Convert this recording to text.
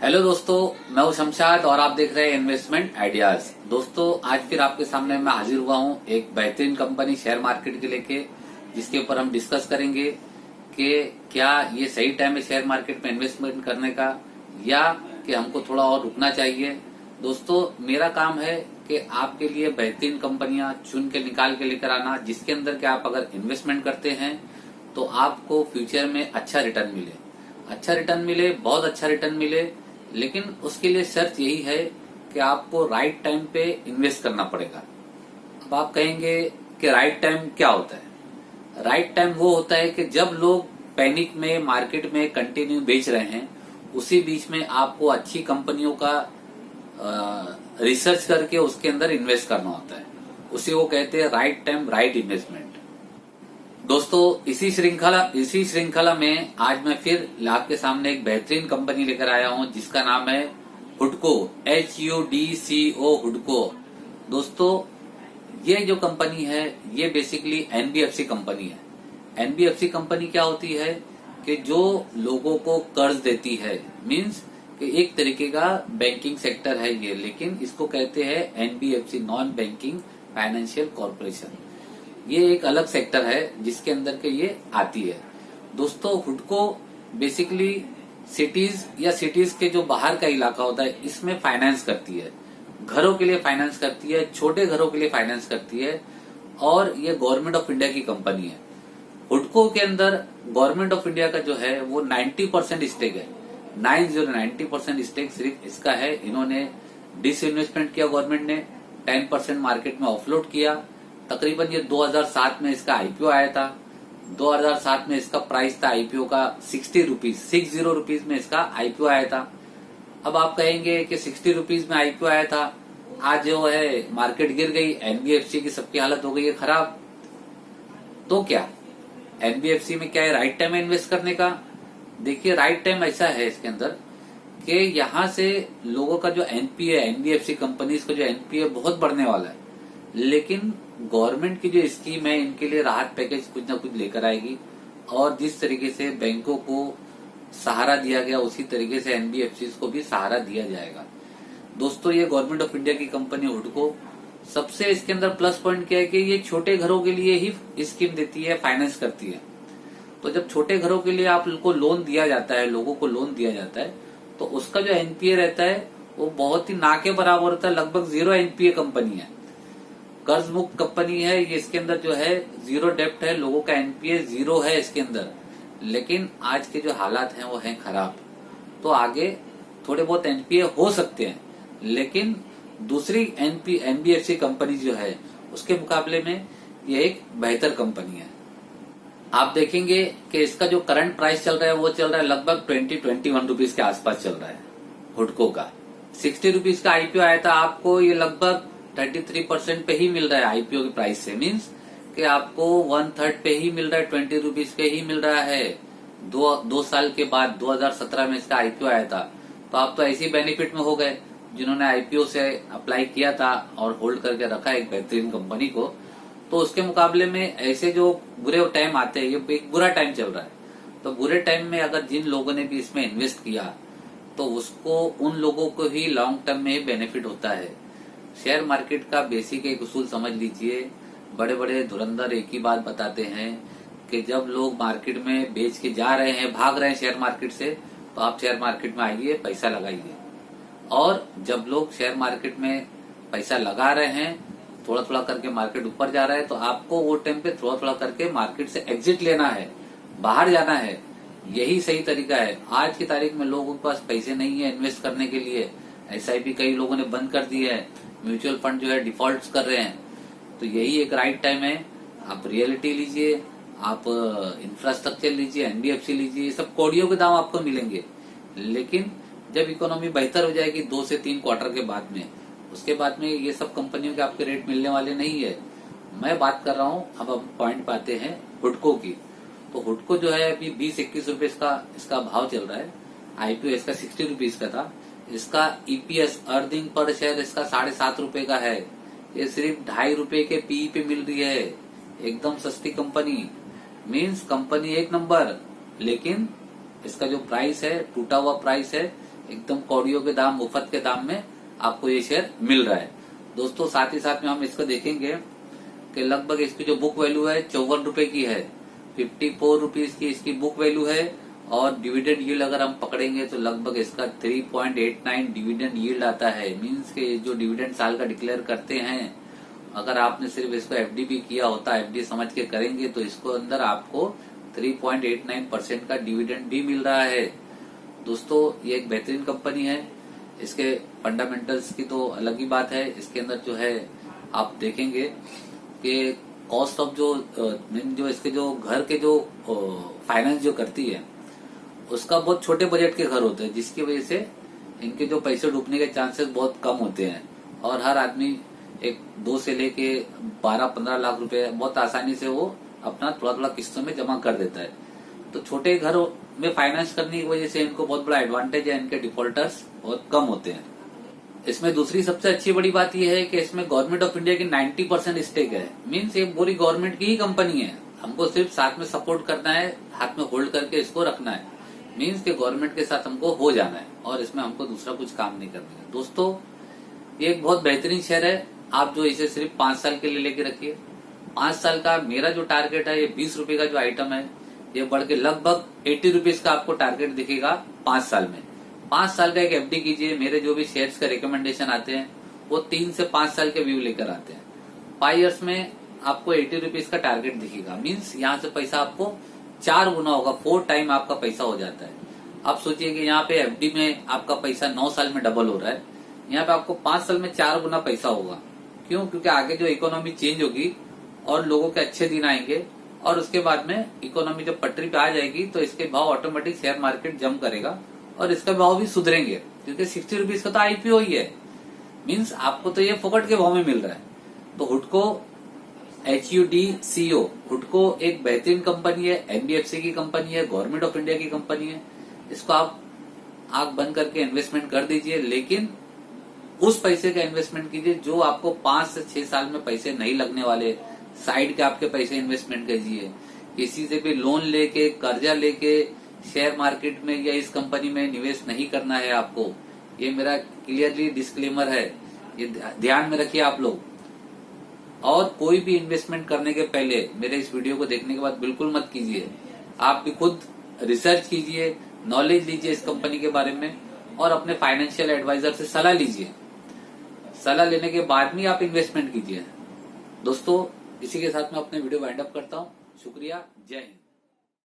Hello दोस्तों, मैं हूं शमशाद और आप देख रहे हैं इन्वेस्टमेंट आइडियाज। दोस्तों, आज फिर आपके सामने मैं हाजिर हुआ हूं एक बेहतरीन कंपनी शेयर मार्केट के लेके, जिसके ऊपर हम डिस्कस करेंगे कि क्या ये सही टाइम है शेयर मार्केट में इन्वेस्टमेंट करने का या कि हमको थोड़ा और रुकना चाहिए। दोस्तों, मेरा काम है कि आपके लिए बेहतरीन कंपनियां चुन के निकाल के लेकर आना, जिसके अंदर के आप अगर इन्वेस्टमेंट करते हैं तो आपको फ्यूचर में अच्छा रिटर्न मिले, बहुत अच्छा रिटर्न मिले। लेकिन उसके लिए शर्त यही है कि आपको राइट टाइम पे इन्वेस्ट करना पड़ेगा। अब आप कहेंगे कि राइट टाइम क्या होता है? राइट टाइम वो होता है कि जब लोग पैनिक में मार्केट में कंटिन्यू बेच रहे हैं, उसी बीच में आपको अच्छी कंपनियों का रिसर्च करके उसके अंदर इन्वेस्ट करना होता है। उसी को कहते हैं राइट टाइम राइट इन्वेस्टमेंट। दोस्तों, इसी श्रृंखला में आज मैं फिर आपके सामने एक बेहतरीन कंपनी लेकर आया हूं, जिसका नाम है हुडको, HUDCO, हुडको। दोस्तों, ये जो कंपनी है ये बेसिकली एनबीएफसी कंपनी है। एनबीएफसी कंपनी क्या होती है कि जो लोगों को कर्ज देती है, मींस कि एक तरीके का बैंकिंग सेक्टर है ये, लेकिन इसको कहते हैं NBFC, non banking financial corporation. ये एक अलग सेक्टर है जिसके अंदर के ये आती है। दोस्तों, हुडको बेसिकली सिटीज के जो बाहर का इलाका होता है इसमें फाइनेंस करती है, घरों के लिए फाइनेंस करती है, छोटे घरों के लिए फाइनेंस करती है, और ये गवर्नमेंट ऑफ इंडिया की कंपनी है। हुडको के अंदर गवर्नमेंट ऑफ इंडिया का जो है वो 90% स्टेक है। 90% स्टेक सिर्फ इसका है। इन्होंने डिसइन्वेस्टमेंट किया, गवर्नमेंट ने 10% मार्केट में ऑफलोड किया। तकरीबन ये 2007 में इसका आईपीओ आया था। 2007 में इसका प्राइस था आईपीओ का 60 रुपीज में इसका आईपीओ आया था। अब आप कहेंगे कि 60 रुपीज में आईपीओ आया था, आज जो है मार्केट गिर गई, एनबीएफसी की सबकी हालत हो गई है खराब। तो क्या एनबीएफसी में क्या है राइट टाइम है इन्वेस्ट करने का? देखिए, राइट टाइम ऐसा है इसके अंदर कि यहाँ से लोगों का जो एनपीए, एनबीएफसी कंपनीज का जो एनपीए बहुत बढ़ने वाला है। लेकिन गवर्नमेंट की जो स्कीम है इनके लिए राहत पैकेज कुछ ना कुछ लेकर आएगी, और जिस तरीके से बैंकों को सहारा दिया गया उसी तरीके से एनबीएफसी को भी सहारा दिया जाएगा। दोस्तों, ये गवर्नमेंट ऑफ इंडिया की कंपनी हुडको, सबसे इसके अंदर प्लस पॉइंट क्या है कि ये छोटे घरों के लिए ही स्कीम देती है, फाइनेंस करती है। तो जब छोटे घरों के लिए आपको लोन दिया जाता है, लोगों को लोन दिया जाता है, तो उसका जो एनपीए रहता है वो बहुत ही ना के बराबर होता है, लगभग 0 एनपीए कंपनी है, कर्ज मुक्त कंपनी है ये। इसके अंदर जो है 0 डेप्ट है, लोगों का एनपीए 0 है इसके अंदर। लेकिन आज के जो हालात हैं वो हैं खराब, तो आगे थोड़े बहुत एनपीए हो सकते हैं, लेकिन दूसरी एनबीएफसी कंपनी जो है उसके मुकाबले में ये एक बेहतर कंपनी है। आप देखेंगे कि इसका जो करंट प्राइस चल रहा है वो चल रहा है लगभग 20-21 रुपीज के आसपास चल रहा है हुडको का। 60 रुपीज का आईपीओ आया था, आपको ये लगभग 33% पे ही मिल रहा है आईपीओ की प्राइस से, मीन्स कि आपको 1/3 पे ही मिल रहा है, 20 रुपीज पे ही मिल रहा है। दो साल के बाद 2017 में इसका आईपीओ आया था। तो आप तो ऐसी बेनिफिट में हो गए जिन्होंने आईपीओ से अप्लाई किया था और होल्ड करके रखा एक बेहतरीन कंपनी को। तो उसके मुकाबले में ऐसे जो बुरे टाइम आते हैं, ये एक बुरा टाइम चल रहा है, तो बुरे टाइम में अगर जिन लोगों ने भी इसमें इन्वेस्ट किया तो उसको, उन लोगों को ही लॉन्ग टर्म में ही बेनिफिट होता है। शेयर मार्केट का बेसिक एक उसूल समझ लीजिए। बड़े बड़े धुरंधर एक ही बात बताते हैं कि जब लोग मार्केट में बेच के जा रहे हैं, भाग रहे हैं शेयर मार्केट से, तो आप शेयर मार्केट में आइए, पैसा लगाइए। और जब लोग शेयर मार्केट में पैसा लगा रहे हैं, थोड़ा थोड़ा करके मार्केट ऊपर जा रहा है, तो आपको वो टाइम पे थोड़ा थोड़ा करके मार्केट से एग्जिट लेना है, बाहर जाना है। यही सही तरीका है। आज की तारीख में लोगों के पास पैसे नहीं है इन्वेस्ट करने के लिए। एसआईपी कई लोगों ने बंद कर दी है, म्यूचुअल फंड जो है डिफॉल्ट कर रहे हैं। तो यही एक राइट टाइम है। आप रियलिटी लीजिए, आप इंफ्रास्ट्रक्चर लीजिए, एनबीएफसी लीजिए, सब कोडियों के दाम आपको मिलेंगे। लेकिन जब इकोनॉमी बेहतर हो जाएगी 2 से 3 क्वार्टर के बाद में, उसके बाद में ये सब कंपनियों के आपके रेट मिलने वाले नहीं है। मैं बात कर रहा हूँ, अब हम पॉइंट पाते हैं हुडको की। तो हुडको जो है अभी 20-21 रुपए इसका भाव चल रहा है। आईपीओ इसका 60 रुपीज का था। इसका ईपीएस, अर्निंग पर शेयर, इसका 7.5 रुपए का है। ये सिर्फ 2.5 रुपए के पीई पे मिल रही है। एकदम सस्ती कंपनी, मीन्स कंपनी एक नंबर। लेकिन इसका जो प्राइस है, टूटा हुआ प्राइस है, एकदम कौड़ियों के दाम, मुफ्त के दाम में आपको ये शेयर मिल रहा है। दोस्तों साथ ही साथ में हम इसको देखेंगे कि लगभग इसकी जो बुक वैल्यू है 54 रुपए की है, 54 रुपीज की इसकी बुक वैल्यू है। और डिविडेंड यील्ड अगर हम पकड़ेंगे तो लगभग इसका 3.89 डिविडेंड यील्ड आता है। मींस के जो डिविडेंड साल का डिक्लेयर करते हैं, अगर आपने सिर्फ इसको एफडी भी किया होता, एफडी समझ के करेंगे तो इसको अंदर आपको 3.89% का डिविडेंड भी मिल रहा है। दोस्तों ये एक बेहतरीन कंपनी है। इसके फंडामेंटल्स की तो अलग ही बात है। इसके अंदर जो है आप देखेंगे कि कॉस्ट ऑफ जो इसके जो घर के जो फाइनेंस जो करती है उसका बहुत छोटे बजट के घर होते हैं, जिसकी वजह से इनके जो पैसे डूबने के चांसेस बहुत कम होते हैं। और हर आदमी एक 2 से लेके 12-15 लाख रुपए बहुत आसानी से वो अपना थोड़ा थोड़ा किस्तों में जमा कर देता है। तो छोटे घर में फाइनेंस करने की वजह से इनको बहुत बड़ा एडवांटेज है, इनके डिफॉल्टर्स बहुत कम होते हैं। इसमें दूसरी सबसे अच्छी बड़ी बात यह है कि इसमें गवर्नमेंट ऑफ इंडिया की 90% स्टेक है। मीन्स ये पूरी गवर्नमेंट की ही कंपनी है, हमको सिर्फ साथ में सपोर्ट करना है, हाथ में होल्ड करके इसको रखना है। मीन्स के गवर्नमेंट के साथ हमको हो जाना है और इसमें हमको दूसरा कुछ काम नहीं करना है। दोस्तों ये एक बहुत बेहतरीन शेयर है। आप जो इसे सिर्फ 5 साल के लिए लेके रखिए। 5 साल का मेरा जो टारगेट है, ये 20 रुपए का जो आइटम है, ये बढ़ के लगभग 80 रुपीज का आपको टारगेट दिखेगा 5 साल में। 5 साल का एक एफडी कीजिए। मेरे जो भी शेयर्स का रिकमेंडेशन आते हैं वो 3 से 5 साल के व्यू लेकर आते हैं। 5 ईयर्स में आपको 80 रुपीज का टारगेट दिखेगा। मीन्स यहाँ से पैसा आपको 4 गुना होगा, 4 टाइम आपका पैसा हो जाता है। आप सोचिए कि यहाँ पे एफडी में आपका पैसा 9 साल में डबल हो रहा है, यहाँ पे आपको 5 साल में 4 गुना पैसा होगा। क्यों? क्योंकि आगे जो इकोनॉमी चेंज होगी और लोगों के अच्छे दिन आएंगे और उसके बाद में इकोनॉमी जब पटरी पे आ जाएगी तो इसके भाव ऑटोमेटिक शेयर मार्केट जंप करेगा और इसका भाव भी सुधरेंगे, क्योंकि 60 रुपीज का तो आईपीओ ही है। मीन्स आपको तो ये फोकट के भाव में मिल रहा है। तो हुडको HUDCO, हुडको एक बेहतरीन कंपनी है, NBFC की कंपनी है, गवर्नमेंट ऑफ इंडिया की कंपनी है। इसको आप आंख बंद करके इन्वेस्टमेंट कर दीजिए, लेकिन उस पैसे का इन्वेस्टमेंट कीजिए जो आपको 5 से 6 साल में पैसे नहीं लगने वाले। साइड के आपके पैसे इन्वेस्टमेंट कीजिए। किसी से भी लोन लेके, कर्जा लेके शेयर मार्केट में या इस कंपनी में निवेश नहीं करना है आपको। ये मेरा क्लियरली डिस्क्लेमर है, ये ध्यान में रखिए आप लोग। और कोई भी इन्वेस्टमेंट करने के पहले मेरे इस वीडियो को देखने के बाद बिल्कुल मत कीजिए। आप भी खुद रिसर्च कीजिए, नॉलेज लीजिए इस कंपनी के बारे में और अपने फाइनेंशियल एडवाइजर से सलाह लीजिए। सलाह लेने के बाद में आप इन्वेस्टमेंट कीजिए। दोस्तों इसी के साथ मैं अपने वीडियो वाइंड अप करता हूँ। शुक्रिया, जय हिंद।